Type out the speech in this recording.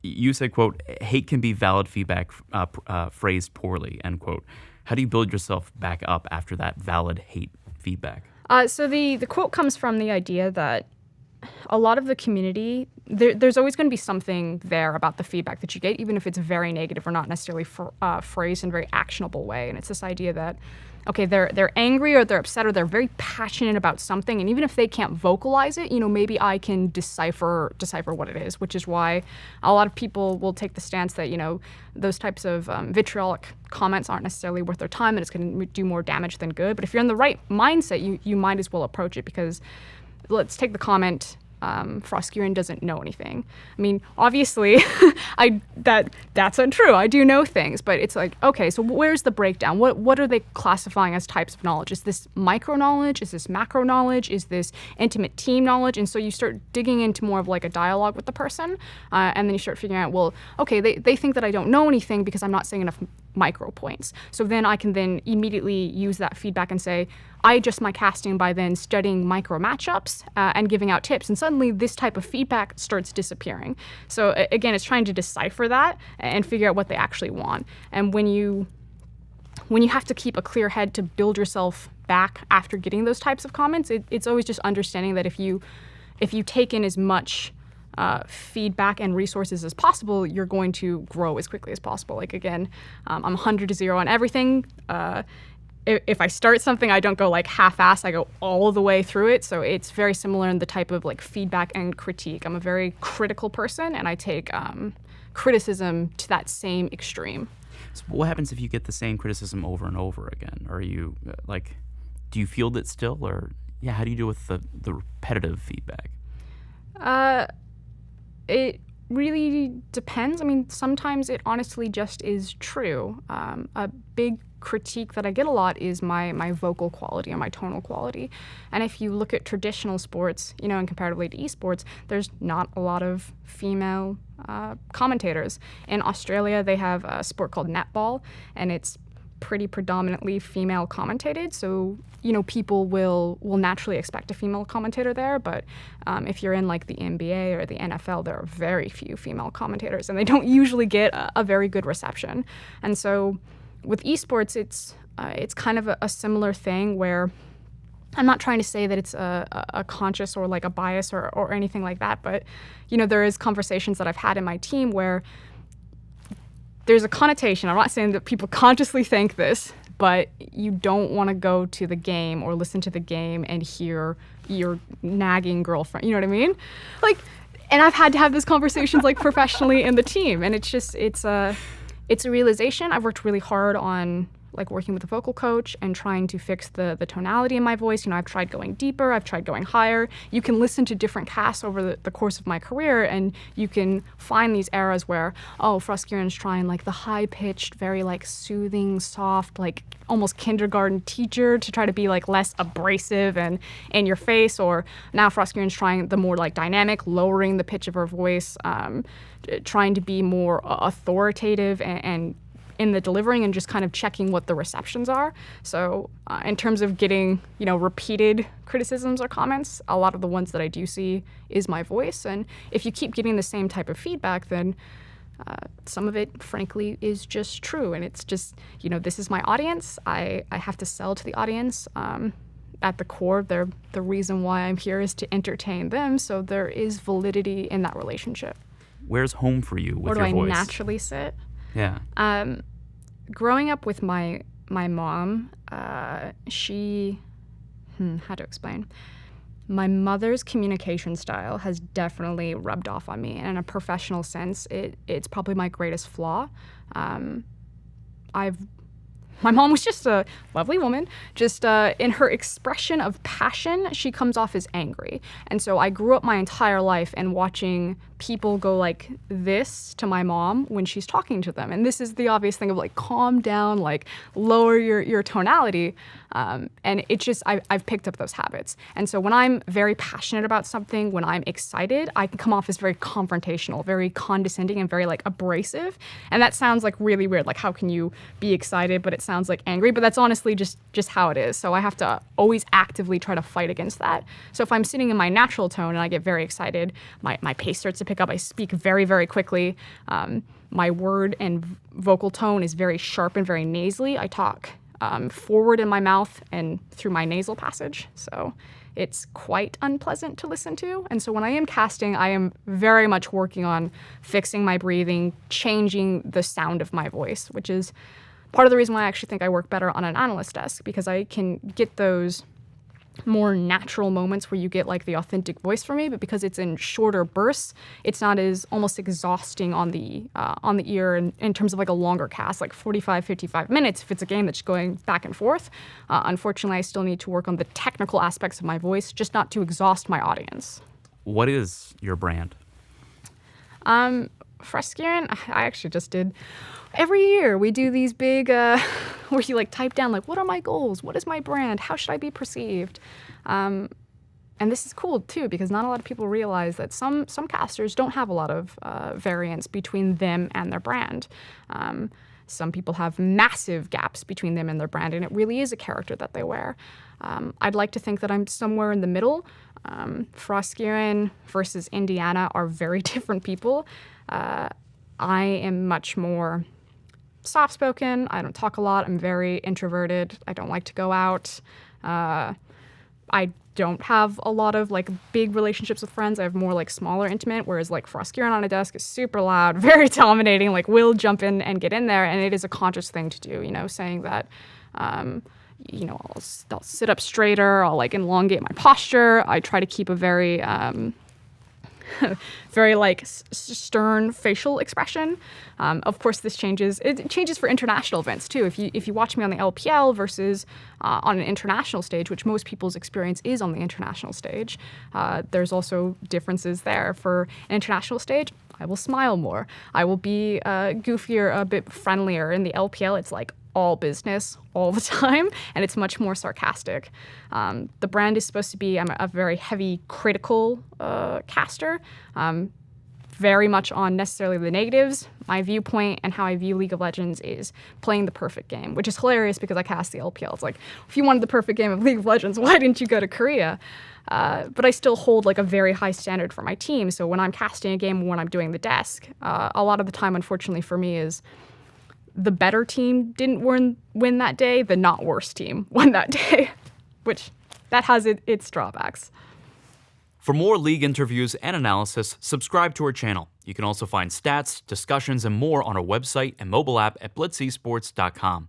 You said, quote, hate can be valid feedback phrased poorly, end quote. How do you build yourself back up after that valid hate feedback? So the quote comes from the idea that a lot of the community, there's always going to be something there about the feedback that you get, even if it's very negative or not necessarily phrased in a very actionable way. And it's this idea that, okay, they're angry or they're upset or they're very passionate about something, and even if they can't vocalize it, maybe I can decipher what it is, which is why a lot of people will take the stance that, those types of vitriolic comments aren't necessarily worth their time and it's going to do more damage than good. But if you're in the right mindset, you might as well approach it, because let's take the comment, Froskurinn doesn't know anything. I mean, obviously, that's untrue. I do know things, but it's like, okay, so where's the breakdown? What are they classifying as types of knowledge? Is this micro knowledge? Is this macro knowledge? Is this intimate team knowledge? And so you start digging into more of like a dialogue with the person, and then you start figuring out, well, okay, they think that I don't know anything because I'm not saying enough micro points. So then I can then immediately use that feedback and say, I adjust my casting by then studying micro matchups and giving out tips. And suddenly this type of feedback starts disappearing. So again, it's trying to decipher that and figure out what they actually want. And when you have to keep a clear head to build yourself back after getting those types of comments, it's always just understanding that if you take in as much feedback and resources as possible, you're going to grow as quickly as possible. Like, again, I'm 100 to 0 on everything. If I start something, I don't go like half-ass, I go all the way through it. So it's very similar in the type of like feedback and critique. I'm a very critical person, and I take criticism to that same extreme. So what happens if you get the same criticism over and over again? Are you do you field it still, or how do you deal with the repetitive feedback? It really depends. I mean, sometimes it honestly just is true. A big critique that I get a lot is my vocal quality and my tonal quality. And if you look at traditional sports, and comparatively to esports, there's not a lot of female commentators. In Australia, they have a sport called netball, and it's pretty predominantly female commentated. So, people will naturally expect a female commentator there. But if you're in like the NBA or the NFL, there are very few female commentators, and they don't usually get a very good reception. And so with esports, it's kind of a similar thing where I'm not trying to say that it's a conscious or like a bias or anything like that, but there is conversations that I've had in my team where there's a connotation. I'm not saying that people consciously think this, but you don't want to go to the game or listen to the game and hear your nagging girlfriend. You know what I mean? Like, and I've had to have these conversations like professionally in the team, and it's a realization. I've worked really hard on like working with a vocal coach and trying to fix the tonality in my voice. I've tried going deeper, I've tried going higher. You can listen to different casts over the course of my career, and you can find these eras where, Froskurinn's trying like the high-pitched, very like soothing, soft, like almost kindergarten teacher to try to be like less abrasive and in your face, or now Froskurinn's trying the more like dynamic, lowering the pitch of her voice, trying to be more authoritative and in the delivering, and just kind of checking what the receptions are. So in terms of getting, repeated criticisms or comments, a lot of the ones that I do see is my voice. And if you keep getting the same type of feedback, then some of it, frankly, is just true. And it's just, this is my audience. I have to sell to the audience. At the core, the reason why I'm here is to entertain them. So there is validity in that relationship. Where's home for you with your voice? Where do I naturally sit? Yeah. Growing up with my mom, she, how to explain? My mother's communication style has definitely rubbed off on me. And in a professional sense, it's probably my greatest flaw. My mom was just a lovely woman. Just in her expression of passion, she comes off as angry. And so I grew up my entire life and watching people go like this to my mom when she's talking to them. And this is the obvious thing of like, calm down, like lower your tonality. And it's just, I've picked up those habits. And so when I'm very passionate about something, when I'm excited, I can come off as very confrontational, very condescending, and very like abrasive. And that sounds like really weird. Like, how can you be excited, but it sounds sounds like angry, but that's honestly just how it is. So I have to always actively try to fight against that. So if I'm sitting in my natural tone and I get very excited, my pace starts to pick up. I speak very, very quickly. My word and vocal tone is very sharp and very nasally. I talk forward in my mouth and through my nasal passage. So it's quite unpleasant to listen to. And so when I am casting, I am very much working on fixing my breathing, changing the sound of my voice, which is part of the reason why I actually think I work better on an analyst desk, because I can get those more natural moments where you get like the authentic voice from me, but because it's in shorter bursts, it's not as almost exhausting on the ear in terms of like a longer cast, like 45, 55 minutes if it's a game that's going back and forth. Unfortunately, I still need to work on the technical aspects of my voice, just not to exhaust my audience. What is your brand? Froskurinn, I actually just did. Every year we do these big, where you like type down like, what are my goals? What is my brand? How should I be perceived? And this is cool too, because not a lot of people realize that some casters don't have a lot of variance between them and their brand. Some people have massive gaps between them and their brand, and it really is a character that they wear. I'd like to think that I'm somewhere in the middle. Froskurinn versus Indiana are very different people. I am much more soft-spoken. I don't talk a lot. I'm very introverted. I don't like to go out. I don't have a lot of like big relationships with friends. I have more like smaller, intimate, whereas like Froskurinn on a desk is super loud, very dominating, like will jump in and get in there. And it is a conscious thing to do, saying that, I'll sit up straighter. I'll like elongate my posture. I try to keep a very, very like stern facial expression. Of course, this changes. It changes for international events too. If you watch me on the LPL versus on an international stage, which most people's experience is on the international stage, there's also differences there. For an international stage, I will smile more. I will be goofier, a bit friendlier. In the LPL, it's like all business all the time, and it's much more sarcastic. The brand is supposed to be, I'm a very heavy critical caster, very much on necessarily the negatives. My viewpoint and how I view League of Legends is playing the perfect game, which is hilarious because I cast the LPL. It's like, if you wanted the perfect game of League of Legends, why didn't you go to Korea? But I still hold like a very high standard for my team. So when I'm casting a game, when I'm doing the desk, a lot of the time, unfortunately for me, is the better team didn't win that day, the not worse team won that day, which that has its drawbacks. For more League interviews and analysis, subscribe to our channel. You can also find stats, discussions, and more on our website and mobile app at blitzesports.com.